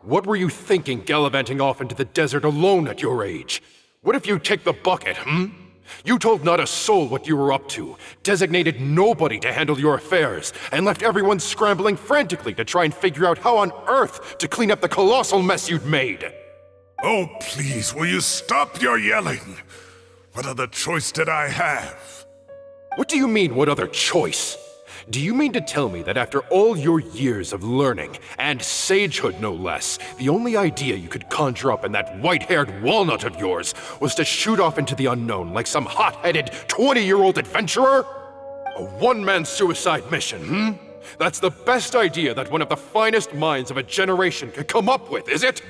What were you thinking gallivanting off into the desert alone at your age? What if you take the bucket, You told not a soul what you were up to, designated nobody to handle your affairs, and left everyone scrambling frantically to try and figure out how on earth to clean up the colossal mess you'd made. Oh, please, will you stop your yelling? What other choice did I have? What do you mean, what other choice? Do you mean to tell me that after all your years of learning, and sagehood no less, the only idea you could conjure up in that white-haired walnut of yours was to shoot off into the unknown like some hot-headed 20-year-old adventurer? A one-man suicide mission, That's the best idea that one of the finest minds of a generation could come up with, is it?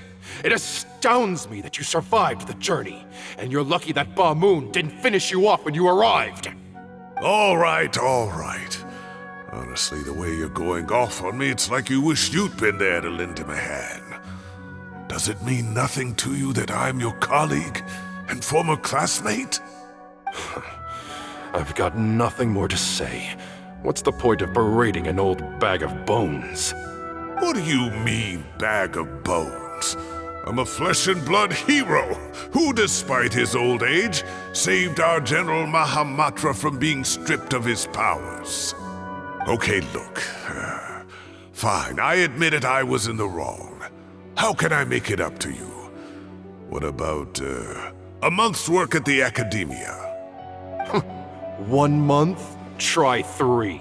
It astounds me that you survived the journey, and you're lucky that Ba Moon didn't finish you off when you arrived. All right. Honestly, the way you're going off on me, it's like you wished you'd been there to lend him a hand. Does it mean nothing to you that I'm your colleague and former classmate? I've got nothing more to say. What's the point of berating an old bag of bones? What do you mean, bag of bones? I'm a flesh and blood hero who, despite his old age, saved our General Mahamatra from being stripped of his powers. Okay, look. Fine, I admitted I was in the wrong. How can I make it up to you? What about, a month's work at the academia? 1 month? Try 3.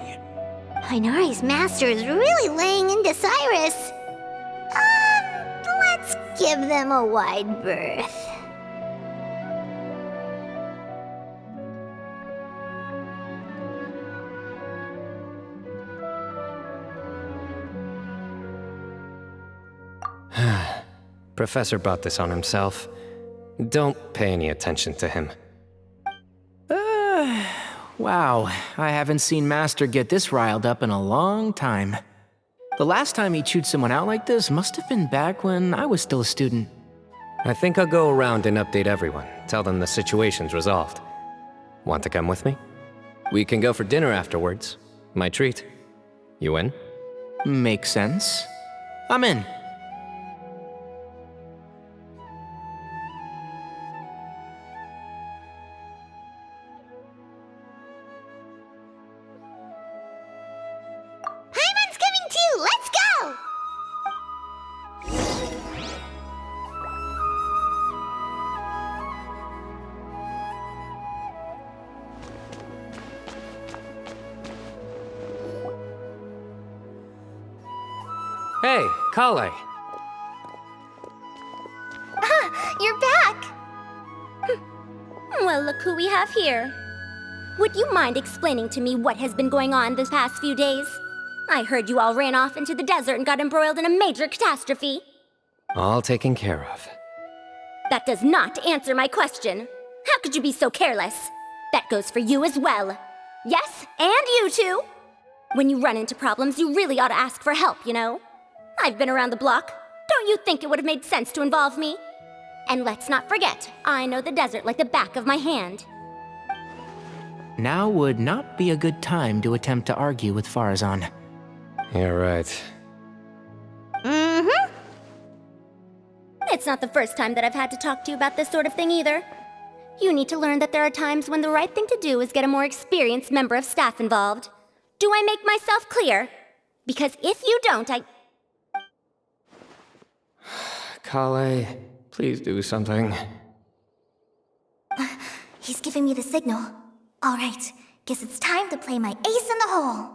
Inari's master is really laying into Cyrus. Let's give them a wide berth. Professor brought this on himself. Don't pay any attention to him. Wow, I haven't seen Master get this riled up in a long time. The last time he chewed someone out like this must have been back when I was still a student. I think I'll go around and update everyone, tell them the situation's resolved. Want to come with me? We can go for dinner afterwards. My treat. You in? Makes sense. I'm in. Paimon's coming too! Let's go! Hey, Kale. You're back! Well, look who we have here. Would you mind explaining to me what has been going on this past few days? I heard you all ran off into the desert and got embroiled in a major catastrophe. All taken care of. That does not answer my question. How could you be so careless? That goes for you as well. Yes, and you too. When you run into problems, you really ought to ask for help, you know? I've been around the block. Don't you think it would have made sense to involve me? And let's not forget, I know the desert like the back of my hand. Now would not be a good time to attempt to argue with Farazan. You're right. Mm-hmm. It's not the first time that I've had to talk to you about this sort of thing either. You need to learn that there are times when the right thing to do is get a more experienced member of staff involved. Do I make myself clear? Because if you don't, Kale, please do something. He's giving me the signal. All right, guess it's time to play my ace in the hole.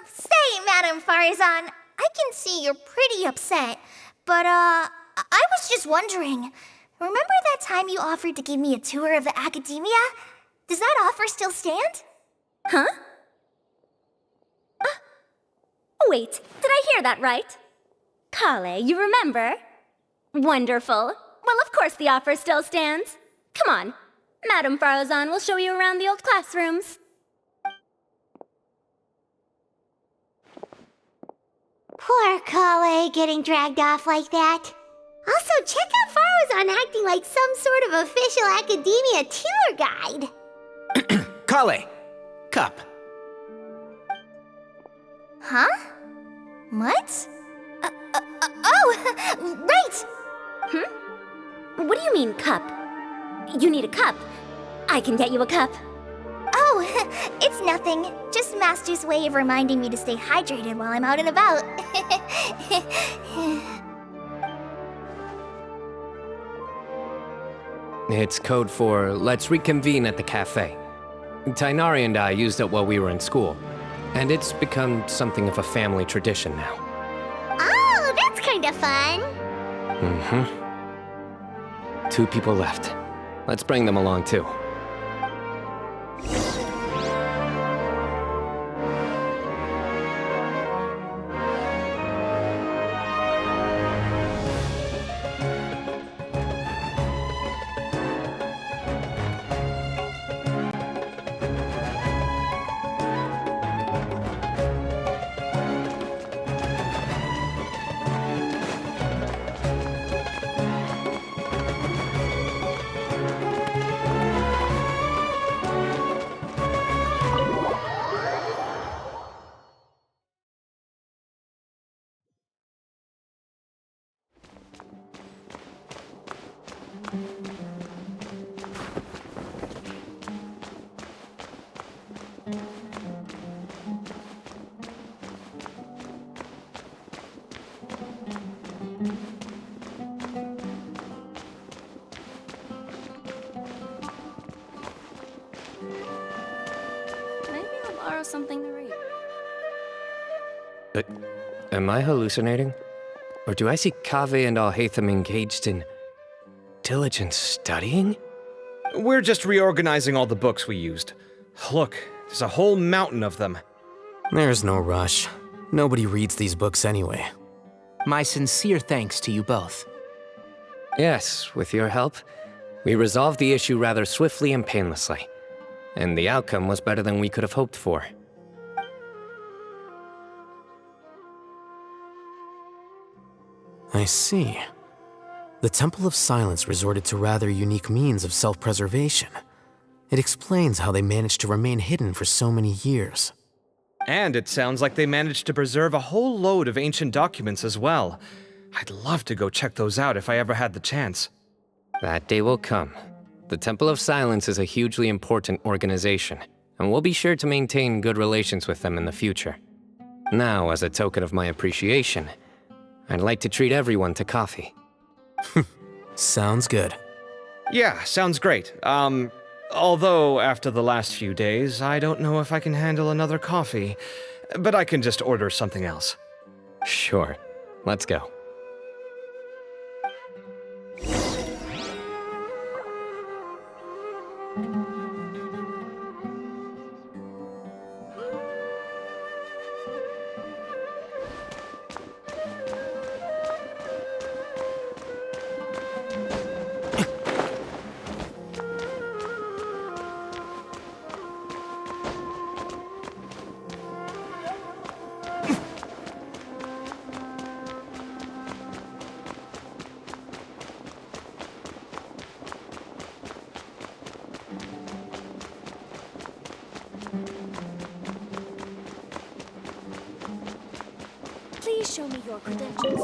Say, Madam Farazan, I can see you're pretty upset, but, I was just wondering, remember that time you offered to give me a tour of the academia? Does that offer still stand? Huh? Wait, did I hear that right? Kale, you remember? Wonderful. Well, of course the offer still stands. Come on. Madam Farazan will show you around the old classrooms. Poor Kale getting dragged off like that. Also, check out Farazan acting like some sort of official academia tour guide. Kale! Cup. Huh? What? Oh, right! What do you mean, cup? You need a cup. I can get you a cup. Oh, it's nothing. Just Master's way of reminding me to stay hydrated while I'm out and about. It's code for let's reconvene at the cafe. Tainari and I used it while we were in school, and it's become something of a family tradition now. Oh, that's kind of fun. Mm-hmm. 2 people left. Let's bring them along too. Maybe I'll borrow something to read. Am I hallucinating? Or do I see Kaveh and Alhaitham engaged in diligent studying? We're just reorganizing all the books we used. Look, there's a whole mountain of them. There's no rush. Nobody reads these books anyway. My sincere thanks to you both. Yes, with your help, we resolved the issue rather swiftly and painlessly. And the outcome was better than we could have hoped for. I see. The Temple of Silence resorted to rather unique means of self-preservation. It explains how they managed to remain hidden for so many years. And it sounds like they managed to preserve a whole load of ancient documents as well. I'd love to go check those out if I ever had the chance. That day will come. The Temple of Silence is a hugely important organization, and we'll be sure to maintain good relations with them in the future. Now, as a token of my appreciation, I'd like to treat everyone to coffee. Sounds good. Yeah, sounds great. Although after the last few days, I don't know if I can handle another coffee, but I can just order something else. Sure. Let's go. Please show me your credentials.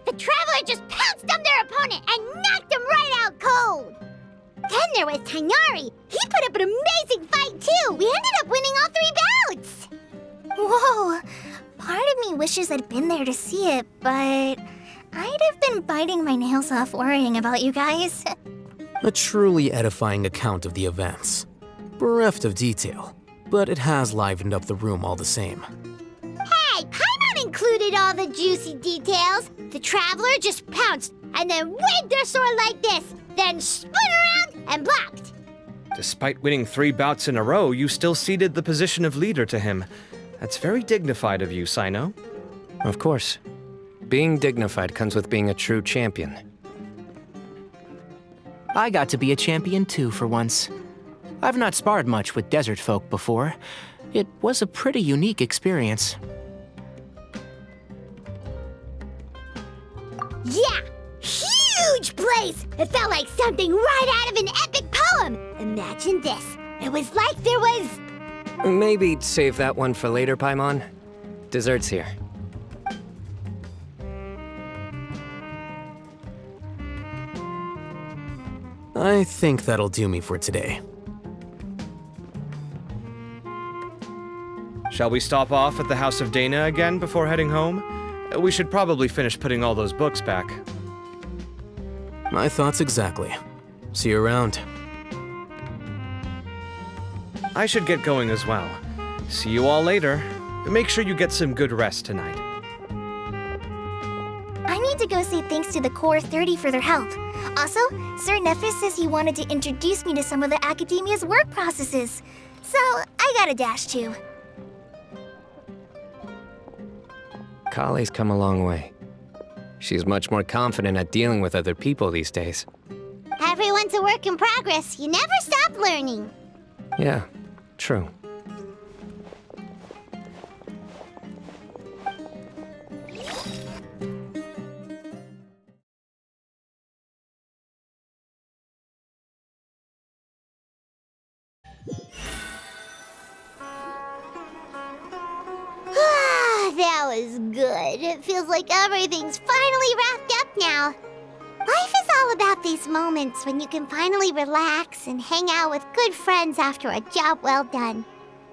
The Traveler just pounced on their opponent and knocked him right out cold! Then there was Tainari. He put up an amazing fight too! We ended up winning all 3 bouts! Whoa! Part of me wishes I'd been there to see it, but I'd have been biting my nails off worrying about you guys. A truly edifying account of the events. Bereft of detail, but it has livened up the room all the same. Hey, Paimon included all the juicy details. The Traveler just pounced and then waved their sword like this, then spun around and blocked. Despite winning 3 bouts in a row, you still ceded the position of leader to him. That's very dignified of you, Sino. Of course. Being dignified comes with being a true champion. I got to be a champion too for once. I've not sparred much with desert folk before. It was a pretty unique experience. Yeah! Huge place! It felt like something right out of an epic poem! Imagine this. It was like there was... Maybe save that one for later, Paimon. Dessert's here. I think that'll do me for today. Shall we stop off at the House of Dana again before heading home? We should probably finish putting all those books back. My thoughts exactly. See you around. I should get going as well. See you all later. Make sure you get some good rest tonight. I need to go say thanks to the Core 30 for their help. Also, Sir Nephis says he wanted to introduce me to some of the Academia's work processes. So, I gotta dash too. Kale's come a long way. She's much more confident at dealing with other people these days. Everyone's a work in progress. You never stop learning. Yeah, true. That was good. It feels like everything's finally wrapped up now. Life is all about these moments when you can finally relax and hang out with good friends after a job well done.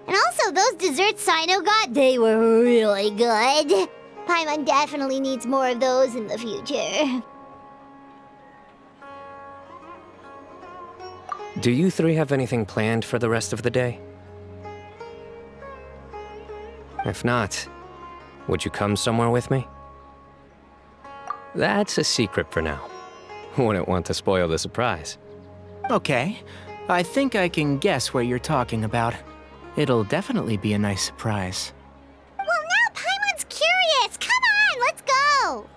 And also, those desserts Sino got, they were really good. Paimon definitely needs more of those in the future. Do you 3 have anything planned for the rest of the day? If not, would you come somewhere with me? That's a secret for now. Wouldn't want to spoil the surprise. Okay, I think I can guess what you're talking about. It'll definitely be a nice surprise. Well, now Paimon's curious. Come on, let's go.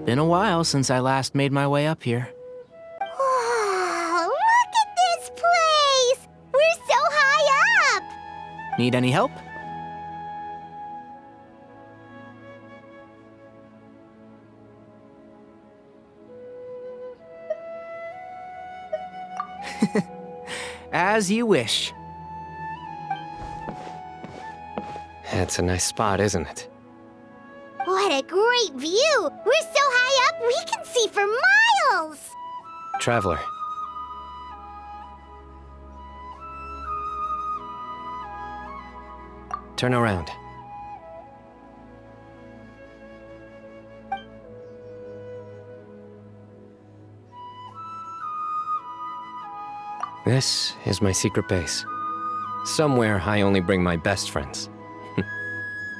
been a while since I last made my way up here. Whoa, look at this place! We're so high up! Need any help? As you wish. It's a nice spot, isn't it? What a great view! We're so high up, we can see for miles! Traveler. Turn around. This is my secret base. Somewhere I only bring my best friends.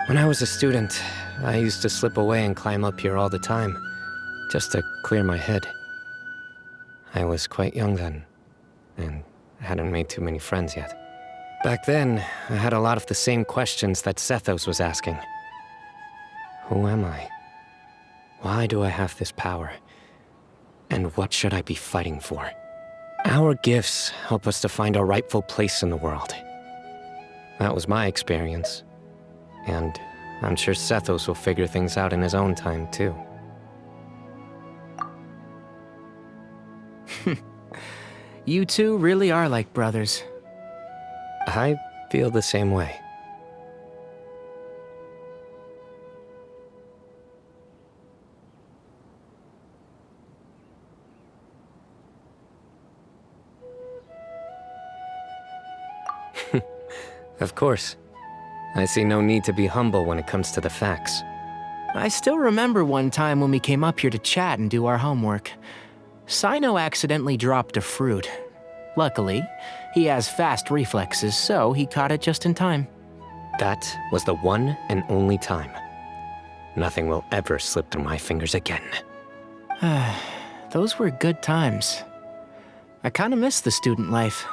When I was a student, I used to slip away and climb up here all the time, just to clear my head. I was quite young then, and hadn't made too many friends yet. Back then, I had a lot of the same questions that Sethos was asking. Who am I? Why do I have this power? And what should I be fighting for? Our gifts help us to find our rightful place in the world. That was my experience. And I'm sure Sethos will figure things out in his own time, too. You two really are like brothers. I feel the same way. Of course. I see no need to be humble when it comes to the facts. I still remember one time when we came up here to chat and do our homework. Sino accidentally dropped a fruit. Luckily, he has fast reflexes, so he caught it just in time. That was the one and only time. Nothing will ever slip through my fingers again. Those were good times. I kinda miss the student life.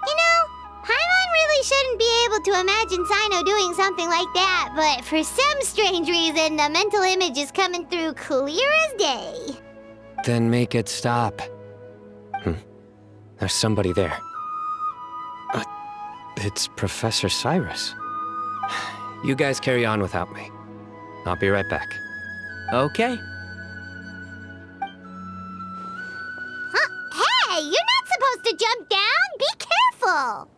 You know, Paimon really shouldn't be able to imagine Sino doing something like that, but for some strange reason, the mental image is coming through clear as day. Then make it stop. There's somebody there. It's Professor Cyrus. You guys carry on without me. I'll be right back. Okay. Huh? Hey, you're not supposed to jump down! Be careful!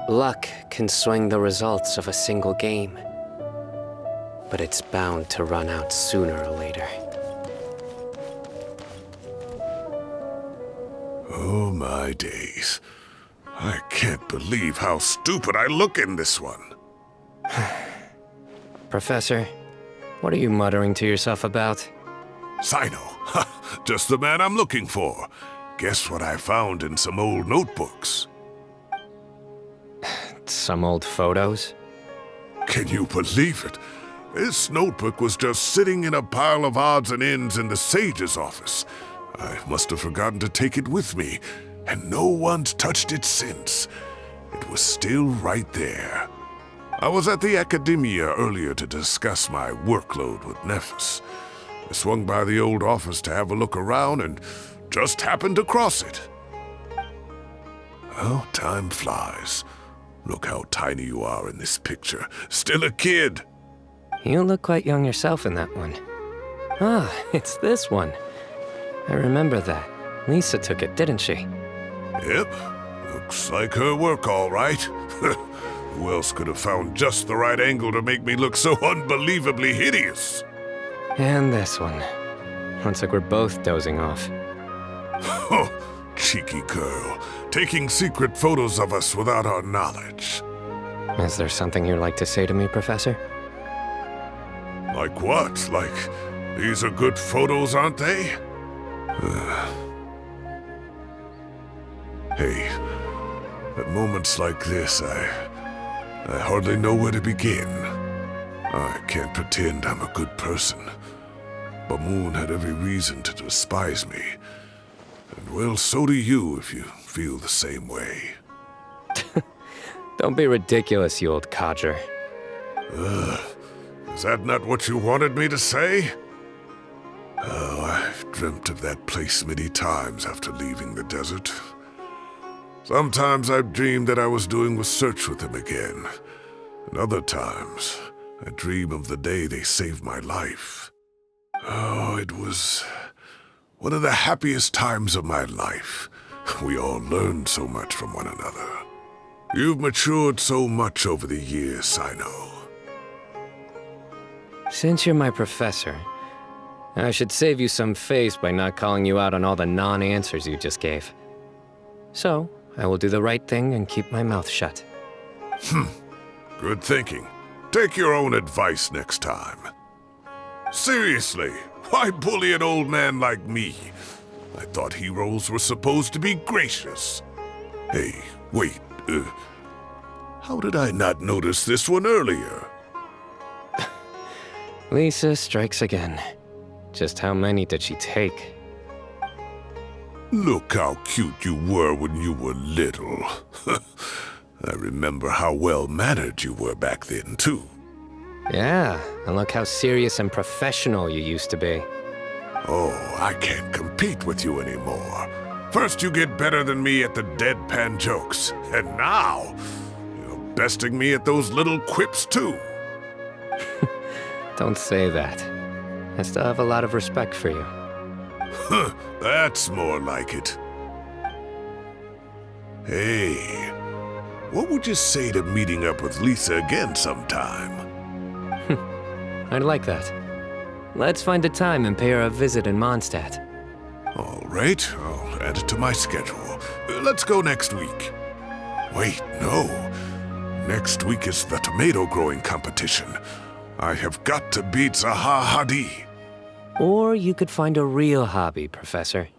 Luck can swing the results of a single game, but it's bound to run out sooner or later. Oh my days. I can't believe how stupid I look in this one. Professor, what are you muttering to yourself about? Sino, just the man I'm looking for. Guess what I found in some old notebooks? Some old photos? Can you believe it? This notebook was just sitting in a pile of odds and ends in the sage's office. I must have forgotten to take it with me, and no one's touched it since. It was still right there. I was at the Academia earlier to discuss my workload with Nephis. I swung by the old office to have a look around and just happened to cross it. Well, time flies. Look how tiny you are in this picture. Still a kid. You look quite young yourself in that one. Ah, it's this one. I remember that. Lisa took it, didn't she? Yep. Looks like her work, all right. Who else could have found just the right angle to make me look so unbelievably hideous? And this one. Looks like we're both dozing off. Oh, cheeky girl, taking secret photos of us without our knowledge. Is there something you'd like to say to me, Professor? Like what? Like, these are good photos, aren't they? Hey, at moments like this, I hardly know where to begin. I can't pretend I'm a good person. But Moon had every reason to despise me. And well, so do you if you feel the same way. Don't be ridiculous, you old codger. Is that not what you wanted me to say? Oh, I've dreamt of that place many times after leaving the desert. Sometimes I've dreamed that I was doing research with them again. And other times, I dream of the day they saved my life. Oh, it was one of the happiest times of my life. We all learned so much from one another. You've matured so much over the years, I know. Since you're my professor, I should save you some face by not calling you out on all the non-answers you just gave. So, I will do the right thing and keep my mouth shut. Good thinking. Take your own advice next time. Seriously, why bully an old man like me? I thought heroes were supposed to be gracious. Hey, wait, how did I not notice this one earlier? Lisa strikes again. Just how many did she take? Look how cute you were when you were little. I remember how well-mannered you were back then, too. Yeah, and look how serious and professional you used to be. Oh, I can't compete with you anymore. First you get better than me at the deadpan jokes, and now you're besting me at those little quips, too. Don't say that. I still have a lot of respect for you. That's more like it. Hey, what would you say to meeting up with Lisa again sometime? I'd like that. Let's find a time and pay her a visit in Mondstadt. All right, I'll add it to my schedule. Let's go next week. Wait, no. Next week is the tomato growing competition. I have got to beat Zaha Hadid. Or you could find a real hobby, Professor.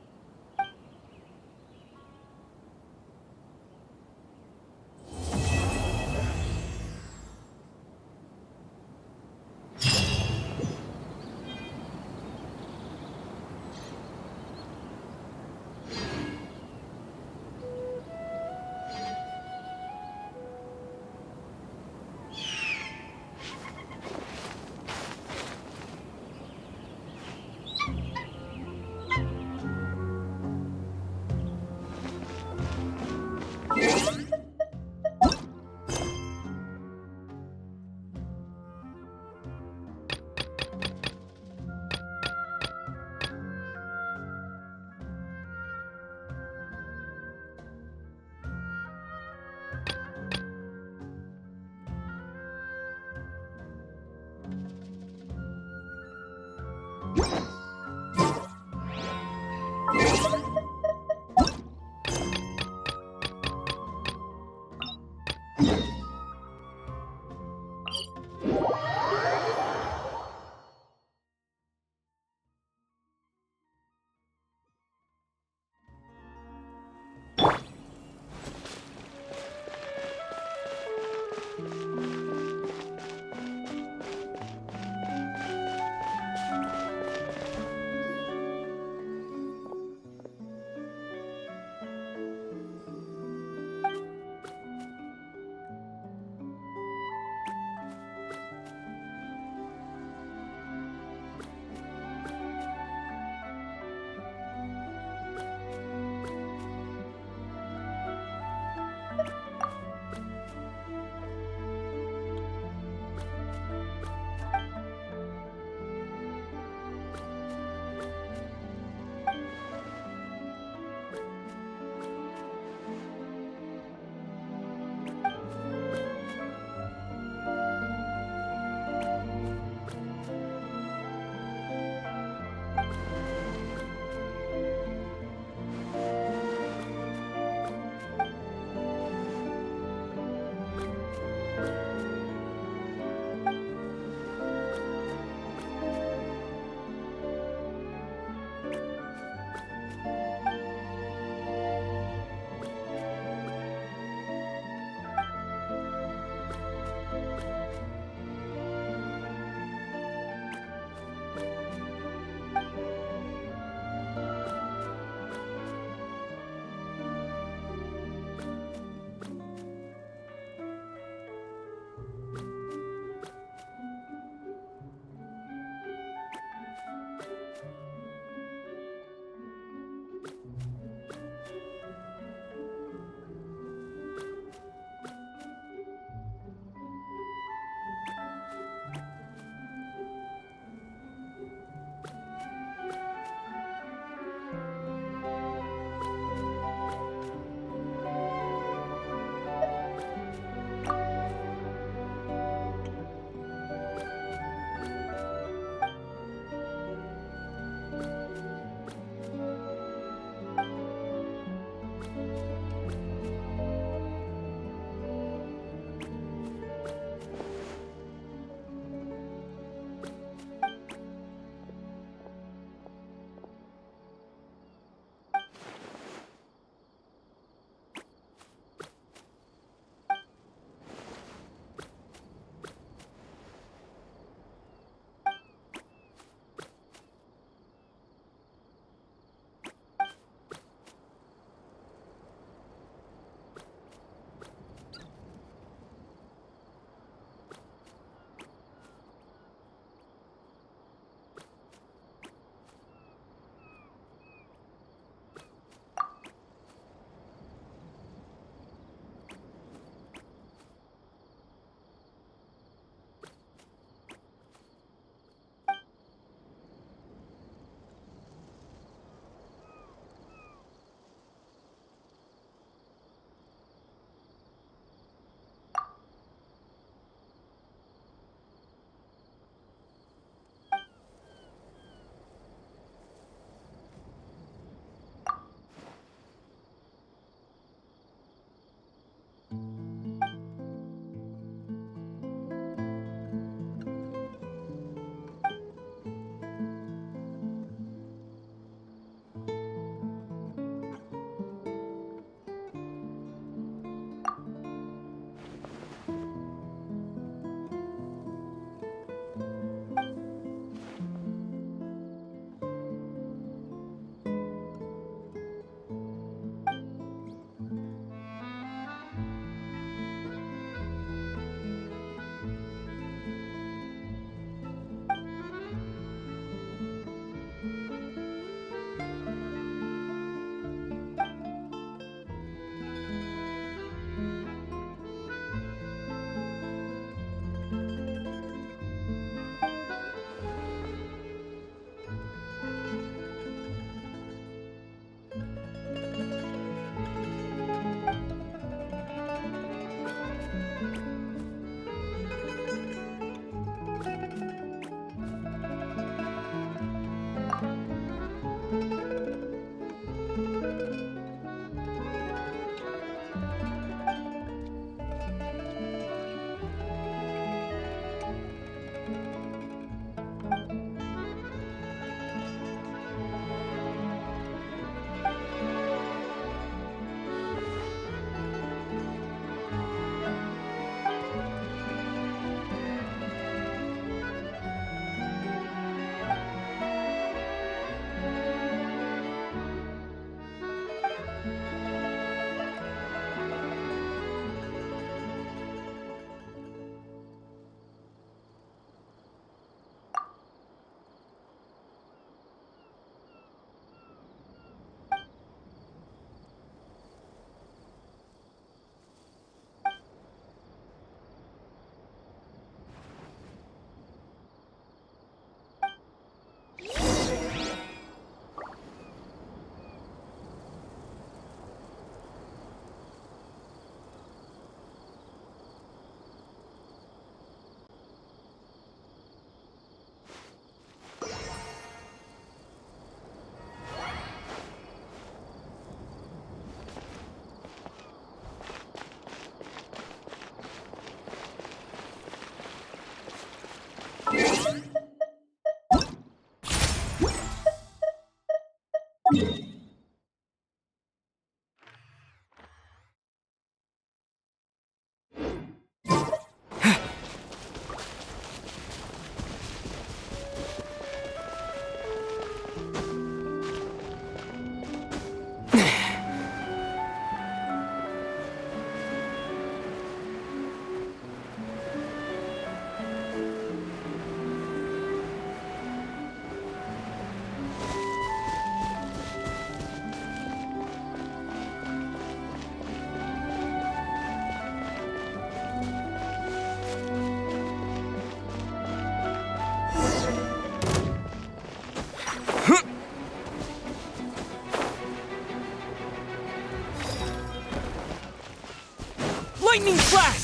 Lightning Flash!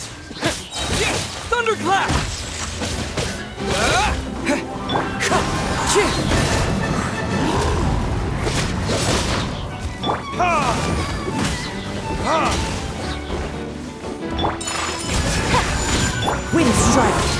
Thunderclap! Wind Strike!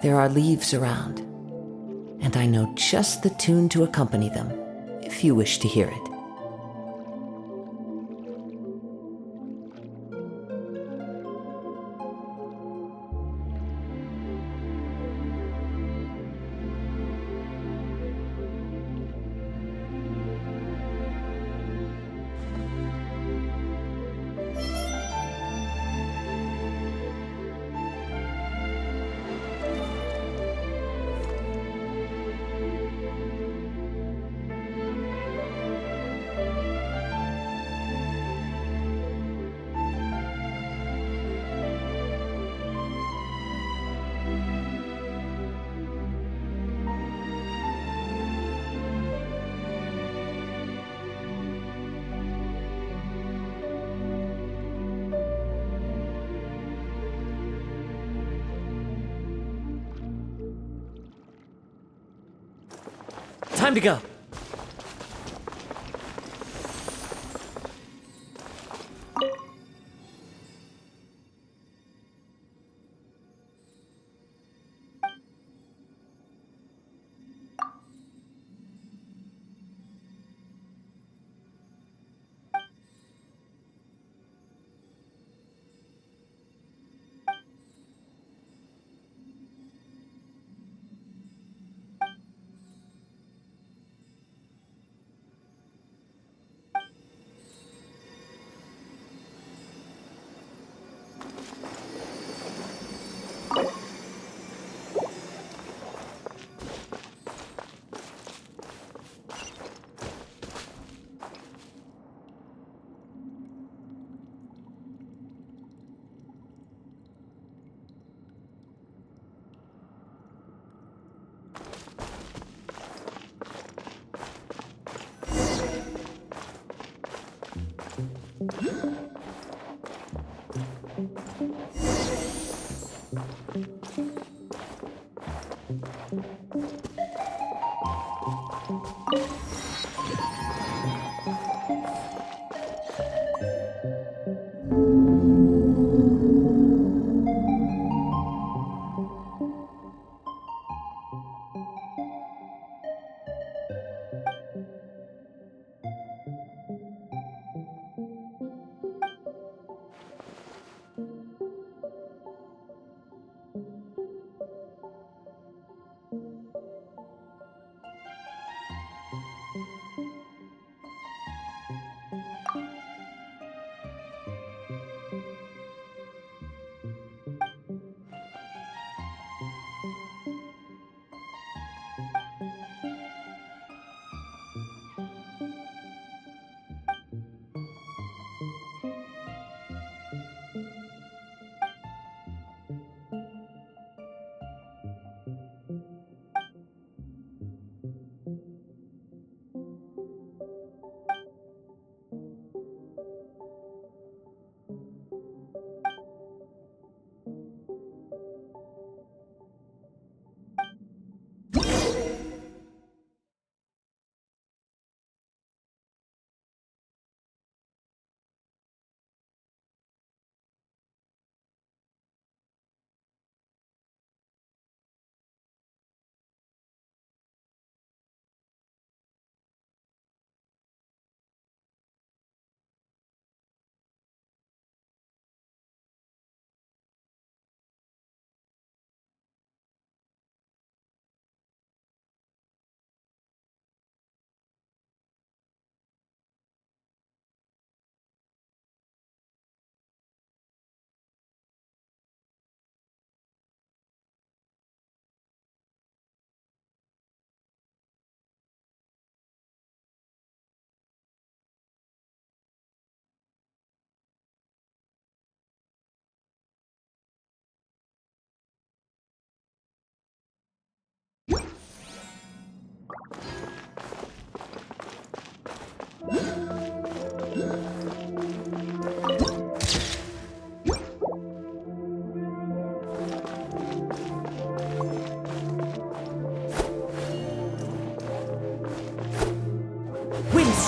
There are leaves around, and I know just the tune to accompany them, if you wish to hear it. Time to go.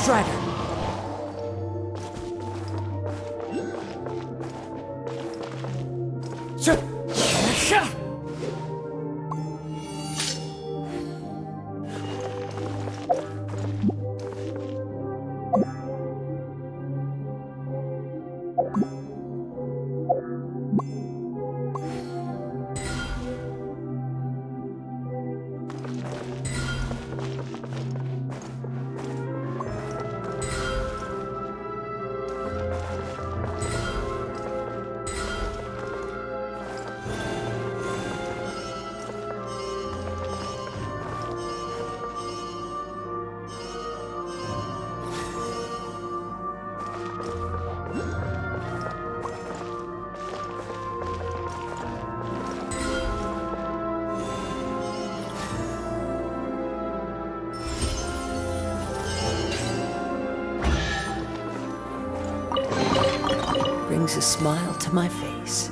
Strider. brings a smile to my face.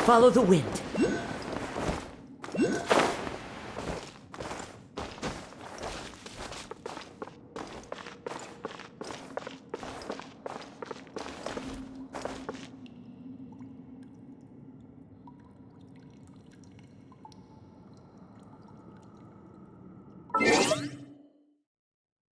Follow the wind.